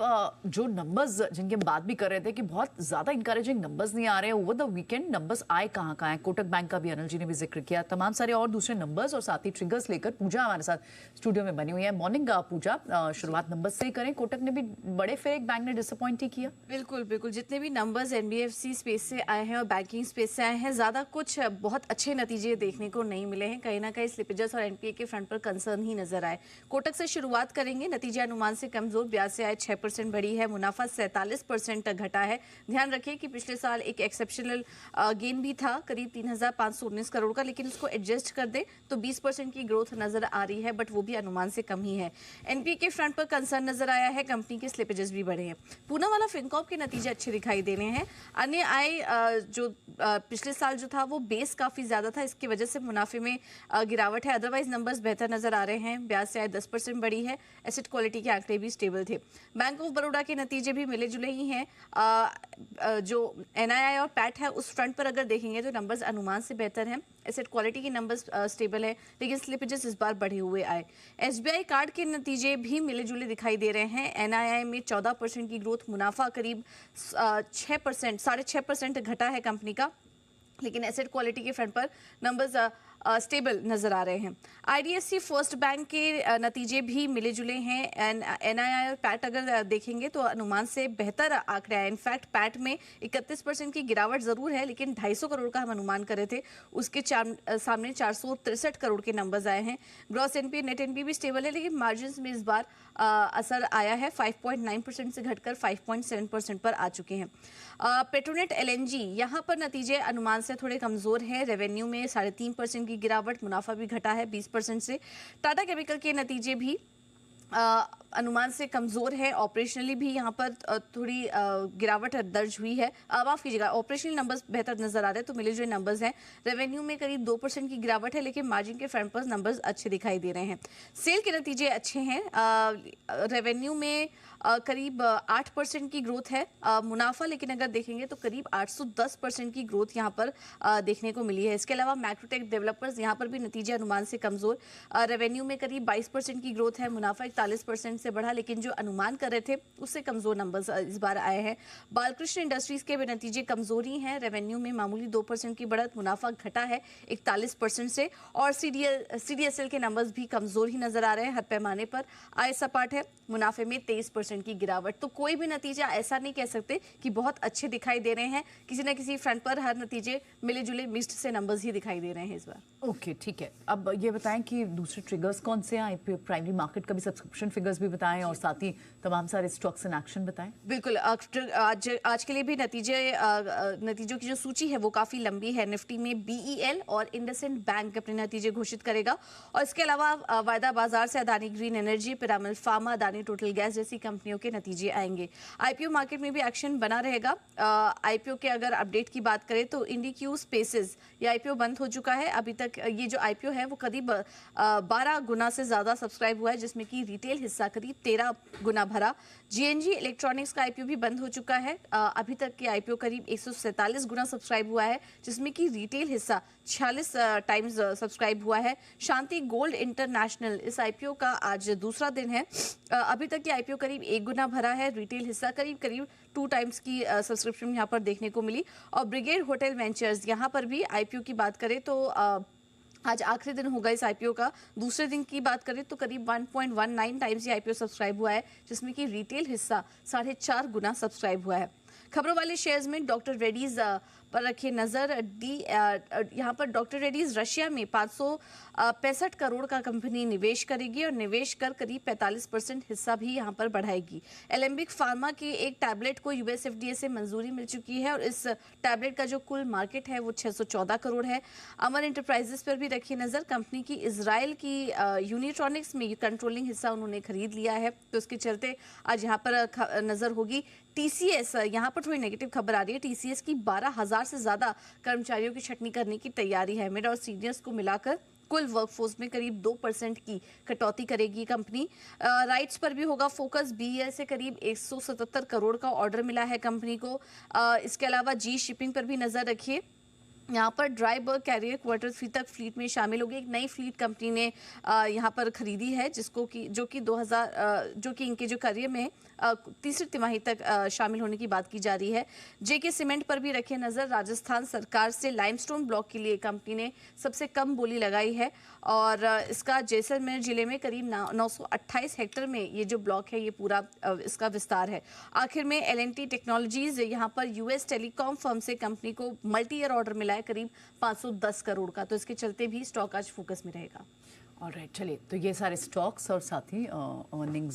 जो नंबर्स जिनकी हम बात भी कर रहे थे कि बहुत ज्यादा इंकरेजिंग नंबर्स नहीं आ रहे हैं ओवर द वीकेंड, नंबर्स आए कहाँ कहाँ हैं? कोटक बैंक का भी अनिल जी ने भी जिक्र किया, तमाम सारे और दूसरे नंबर्स और साथ ही ट्रिगर्स लेकर पूजा हमारे साथ स्टूडियो में बनी हुई है। मॉर्निंग पूजा, शुरुआत नंबर्स से ही करें। कोटक ने भी बड़े फेयर, एक बैंक ने डिसअपॉइंट ही किया। बिल्कुल बिल्कुल, जितने भी नंबर्स एनबीएफसी स्पेस से आए हैं और बैंकिंग स्पेस से आए हैं, ज़्यादा कुछ बहुत अच्छे नतीजे देखने को नहीं मिले हैं। कहीं ना कहीं स्लिपेजेस और एनपीए के फ्रंट पर कंसर्न ही नजर आए। कोटक से शुरुआत करेंगे। नतीजे अनुमान से कमजोर, ब्याज से आय 6% बढ़ी है, मुनाफा 47% तक घटा है। ध्यान रखिए कि पिछले साल एक एक्सेप्शनल गेन भी था करीब 3,519 करोड़ का, लेकिन उसको एडजस्ट कर दे तो 20% की ग्रोथ नजर आ रही है, बट वो भी अनुमान से कम ही है। एनपीए के फ्रंट पर कंसर्न नजर आया है, कंपनी के स्लिपेजेस भी बढ़े हैं। पूनावाला फिनकॉर्प के नतीजे अच्छे दिखाई दे रहे हैं। अन्य आय जो पिछले साल जो था वो बेस काफी ज्यादा था, इसकी वजह से मुनाफे में गिरावट है। अदरवाइज नंबर्स बेहतर नजर आ रहे हैं। ब्याज से आय 10% बढ़ी है। एसेट क्वालिटी के आंकड़े भी स्टेबल थे। बैंक ऑफ बड़ौदा के नतीजे भी मिले जुले ही हैं। जो एनआईआई और पैट है उस फ्रंट पर अगर देखेंगे तो नंबर्स अनुमान से बेहतर हैं। एसेट क्वालिटी के नंबर्स स्टेबल है, लेकिन स्लिपेजेस इस बार बढ़े हुए आए। एसबीआई कार्ड के नतीजे भी मिले जुले दिखाई दे रहे हैं। एनआईआई में 14% की ग्रोथ, मुनाफा करीब 6%, 6.5% घटा है कंपनी का, लेकिन एसेट क्वालिटी के फ्रंट पर नंबर्स स्टेबल नजर आ रहे हैं। आईडीएफसी फर्स्ट बैंक के नतीजे भी मिले जुले हैं। एनआईआई और पैट अगर देखेंगे तो अनुमान से बेहतर आंकड़े आए। इनफैक्ट पैट में 31% की गिरावट जरूर है, लेकिन 250 करोड़ का हम अनुमान कर रहे थे, उसके सामने 463 करोड़ के नंबर्स आए हैं। ग्रॉस एनपीए, नेट एनपीए भी स्टेबल है, लेकिन मार्जिन में इस बार असर आया है। 5.9% से घटकर 5.7% पर आ चुके हैं। पेट्रोनेट एलएनजी, यहाँ पर नतीजे अनुमान से थोड़े कमजोर हैं। रेवेन्यू में 3.5% की गिरावट, मुनाफा भी घटा है 20% से। टाटा केमिकल के नतीजे भी अनुमान से कमजोर है। ऑपरेशनली भी यहाँ पर थोड़ी गिरावट दर्ज हुई है। माफ कीजिएगा, ऑपरेशनल नंबर्स बेहतर नजर आ रहे हैं, तो मिले जुले नंबर्स हैं। रेवेन्यू में करीब 2% की गिरावट है, लेकिन मार्जिन के फ्रंट पर नंबर्स अच्छे दिखाई दे रहे हैं। सेल के नतीजे अच्छे हैं। रेवेन्यू में करीब 8% की ग्रोथ है। मुनाफा लेकिन अगर देखेंगे तो करीब 810% की ग्रोथ यहाँ पर देखने को मिली है। इसके अलावा मैक्रोटेक डेवलपर्स, यहाँ पर भी नतीजे अनुमान से कमजोर। रेवेन्यू में करीब 22% की ग्रोथ है, मुनाफा 41% से बढ़ा, लेकिन जो अनुमान कर रहे थे उससे कमजोर नंबर्स इस बार आए हैं। बालकृष्ण इंडस्ट्रीज के भी नतीजे कमजोर ही हैं। रेवेन्यू में मामूली 2% की बढ़त, मुनाफा घटा है 41% से। और सीडीएसएल के नंबर्स भी कमजोर ही नजर आ रहे हैं। हर पैमाने पर आय सपाट है, मुनाफे में 23% की गिरावट। तो कोई भी नतीजा ऐसा नहीं कह सकते कि बहुत अच्छे दिखाई दे रहे हैं। किसी न किसी फ्रंट पर हर नतीजे मिले जुले मिक्स्ड से नंबर्स ही दिखाई दे रहे हैं इस बार। ओके, ठीक है। अब ये बताएं कि दूसरे ट्रिगर्स कौन से हैं? प्राइमरी मार्केट का भी सब्सक्रिप्शन फिगर्स भी बताएं और साथ ही तमाम सारे स्टॉक्स इन एक्शन बताएं। बिल्कुल, आज के लिए भी नतीजों की जो सूची है वो काफी लंबी है। निफ्टी में बीईएल और इंडसइंड बैंक अपने नतीजे घोषित करेगा, और इसके अलावा वायदा बाजार से Adani green energy, Piramal pharma, Adani total gas जैसी कंपनियों के नतीजे आएंगे। आईपीओ मार्केट में भी एक्शन बना रहेगा। आईपीओ के अगर अपडेट की बात करें तो इंडिक्यू स्पेसेस, ये आईपीओ बंद हो चुका है। अभी तक ये जो आईपीओ है वो करीब 12 गुना से ज्यादा सब्सक्राइब हुआ है, जिसमें कि रिटेल हिस्सा करीब 13 गुना भरा। जीएनजी इलेक्ट्रॉनिक्स का आईपीओ भी बंद हो चुका है। अभी तक के आईपीओ करीब 147 गुना सब्सक्राइब हुआ है, जिसमें कि रिटेल हिस्सा 46 टाइम्स सब्सक्राइब हुआ है। शांति गोल्ड इंटरनेशनल, इस आईपीओ का आज दूसरा दिन है। अभी तक के आईपीओ करीब 1 गुना भरा है। रिटेल हिस्सा करीब 2 टाइम्स की सब्सक्रिप्शन यहाँ पर देखने को मिली। और ब्रिगेड होटल वेंचर्स, यहाँ पर भी आईपीओ की बात करें तो आज आखिरी दिन होगा इस आईपीओ का। दूसरे दिन की बात करें तो करीब 1.19 टाइम्स ये आईपीओ सब्सक्राइब हुआ है, जिसमें कि रिटेल हिस्सा 4.5 गुना सब्सक्राइब हुआ है। खबरों वाले शेयर्स में डॉक्टर रेड्डीज पर रखिए नजर। यहाँ पर डॉक्टर रेड्डीज रशिया में 565 करोड़ का कंपनी निवेश करेगी, और निवेश कर करीब 45% हिस्सा भी यहाँ पर बढ़ाएगी। एलेम्बिक फार्मा की एक टैबलेट को यूएस एफडीए से मंजूरी मिल चुकी है, और इस टैबलेट का जो कुल मार्केट है वो 614 करोड़ है। अमर इंटरप्राइजेस पर भी रखिए नजर। कंपनी की इजराइल की यूनिट्रॉनिक्स में कंट्रोलिंग हिस्सा उन्होंने खरीद लिया है, तो उसके चलते आज यहाँ पर नजर होगी। टीसीएस, यहाँ पर थोड़ी नेगेटिव खबर आ रही है। टीसीएस की 12,000 से ज्यादा कर्मचारियों की छटनी करने की तैयारी है। मिड और सीनियर्स को मिलाकर कुल वर्कफोर्स में करीब 2% की कटौती करेगी कंपनी। राइट्स पर भी होगा फोकस। बीईएल से करीब 177 करोड़ का ऑर्डर मिला है कंपनी को। इसके अलावा जी शिपिंग पर भी नजर रखिए। यहाँ पर ड्राई बल्क कैरियर Q3 तक फ्लीट में शामिल होगी। एक नई फ्लीट कंपनी ने यहाँ पर खरीदी है, जिसको कि जो कि 2000 जो कि इनके जो करियर में तीसरी तिमाही तक शामिल होने की बात की जा रही है। जेके सीमेंट पर भी रखे नजर। राजस्थान सरकार से लाइमस्टोन ब्लॉक के लिए कंपनी ने सबसे कम बोली लगाई है और इसका जैसलमेर जिले में करीब 928 हेक्टेयर में ये जो ब्लॉक है, ये पूरा इसका विस्तार है। आखिर में L&T टेक्नोलॉजीज यहाँ पर यूएस टेलीकॉम फर्म से कंपनी को मल्टी ईयर ऑर्डर मिला है करीब 510 करोड़ का, तो इसके चलते भी स्टॉक आज फोकस में रहेगा। ऑलराइट, चलिए तो ये सारे स्टॉक्स और साथ ही अर्निंग्स